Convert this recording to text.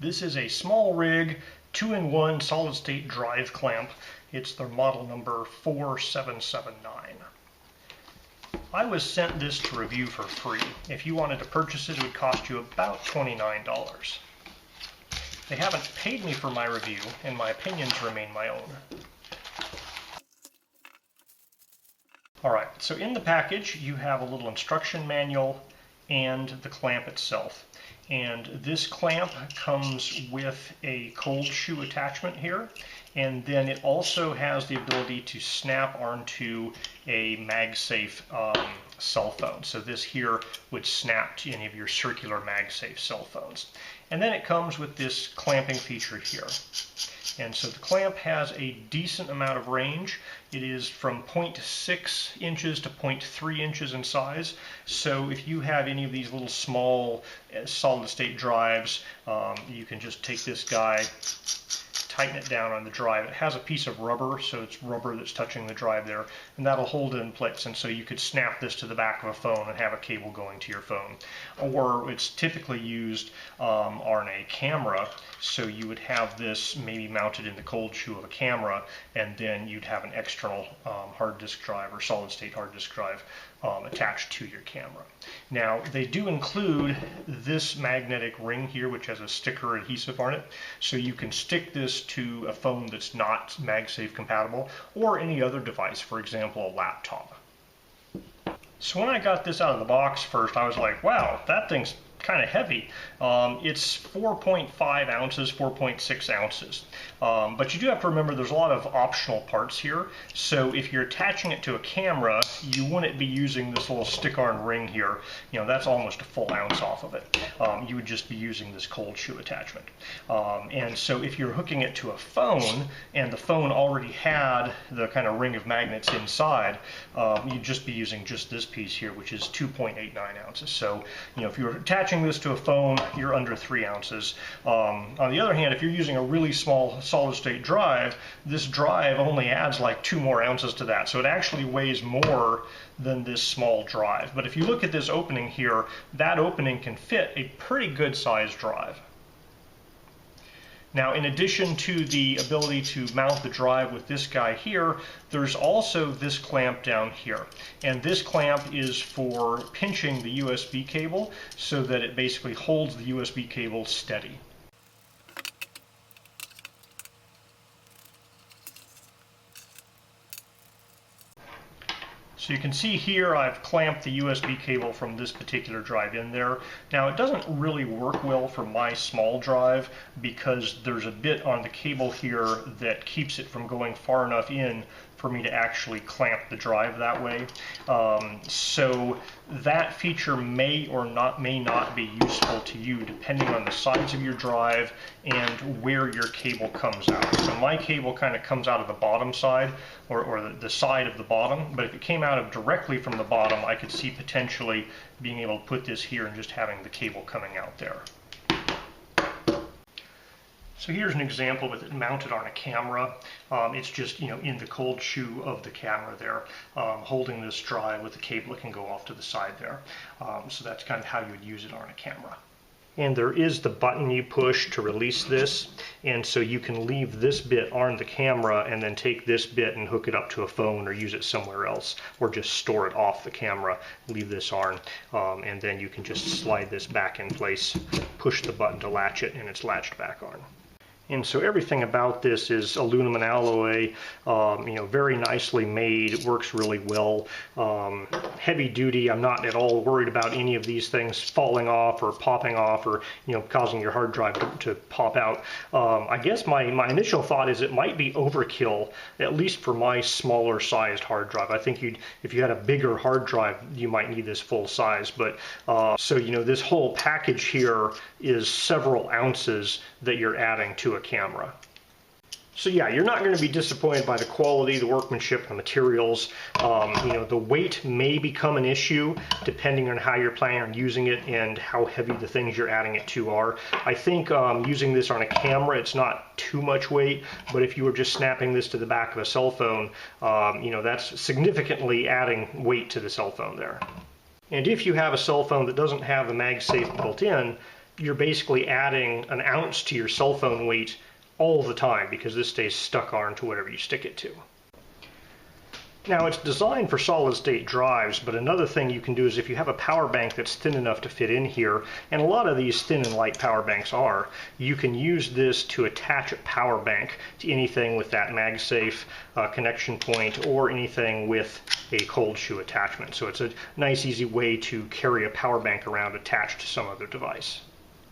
This is a SmallRig 2-in-1 solid-state drive clamp. It's their model number 4779. I was sent this to review for free. If you wanted to purchase it, it would cost you about $29. They haven't paid me for my review, and my opinions remain my own. Alright, so in the package you have a little instruction manual and the clamp itself. And this clamp comes with a cold shoe attachment here, and then it also has the ability to snap onto a MagSafe cell phone. So this here would snap to any of your circular MagSafe cell phones. And then it comes with this clamping feature here. And so the clamp has a decent amount of range. It is from 0.6 inches to 0.3 inches in size. So if you have any of these little small solid state drives, you can just take this guy, tighten it down on the drive. It has a piece of rubber, so it's rubber that's touching the drive there, and that'll hold it in place. And so you could snap this to the back of a phone and have a cable going to your phone. Or it's typically used on a camera, so you would have this maybe mounted in the cold shoe of a camera, and then you'd have an external hard disk drive or solid state hard disk drive attached to your camera. Now, they do include this magnetic ring here, which has a sticker adhesive on it, so you can stick this to a phone that's not MagSafe compatible, or any other device, for example, a laptop. So when I got this out of the box first, I was like, wow, that thing's kind of heavy. It's 4.5 ounces, 4.6 ounces. But you do have to remember there's a lot of optional parts here. So if you're attaching it to a camera, you wouldn't be using this little stick-on ring here. You know, that's almost a full ounce off of it. You would just be using this cold shoe attachment. And so if you're hooking it to a phone, and the phone already had the kind of ring of magnets inside, you'd just be using just this piece here, which is 2.89 ounces. So, you know, if you're attaching this to a phone, you're under 3 ounces. On the other hand, if you're using a really small solid state drive, this drive only adds like 2 more ounces to that. So it actually weighs more than this small drive. But if you look at this opening here, that opening can fit a pretty good sized drive. Now, in addition to the ability to mount the drive with this guy here, there's also this clamp down here. And this clamp is for pinching the USB cable so that it basically holds the USB cable steady. So you can see here I've clamped the USB cable from this particular drive in there. Now, it doesn't really work well for my small drive because there's a bit on the cable here that keeps it from going far enough in for me to actually clamp the drive that way. So that feature may not be useful to you depending on the size of your drive and where your cable comes out. So my cable kind of comes out of the bottom side, or the side of the bottom, but if it came out of directly from the bottom, I could see potentially being able to put this here and just having the cable coming out there. So here's an example with it mounted on a camera. It's just, you know, in the cold shoe of the camera there, holding this drive with the cable that can go off to the side there. So that's kind of how you would use it on a camera. And there is the button you push to release this, and so you can leave this bit on the camera and then take this bit and hook it up to a phone or use it somewhere else, or just store it off the camera, leave this on, and then you can just slide this back in place, push the button to latch it, and it's latched back on. And so everything about this is aluminum alloy, you know, very nicely made. It works really well. Heavy duty. I'm not at all worried about any of these things falling off or popping off or, you know, causing your hard drive to pop out. I guess my initial thought is it might be overkill, at least for my smaller sized hard drive. I think if you had a bigger hard drive, you might need this full size. But so, you know, this whole package here is several ounces that you're adding to a camera. So yeah, you're not going to be disappointed by the quality, the workmanship, the materials. You know, the weight may become an issue depending on how you're planning on using it and how heavy the things you're adding it to are. I think using this on a camera, it's not too much weight, but if you were just snapping this to the back of a cell phone, you know, that's significantly adding weight to the cell phone there. And if you have a cell phone that doesn't have the MagSafe built in, you're basically adding an ounce to your cell phone weight all the time because this stays stuck onto whatever you stick it to. Now it's designed for solid state drives, but another thing you can do is if you have a power bank that's thin enough to fit in here, and a lot of these thin and light power banks are, you can use this to attach a power bank to anything with that MagSafe connection point or anything with a cold shoe attachment. So it's a nice easy way to carry a power bank around attached to some other device.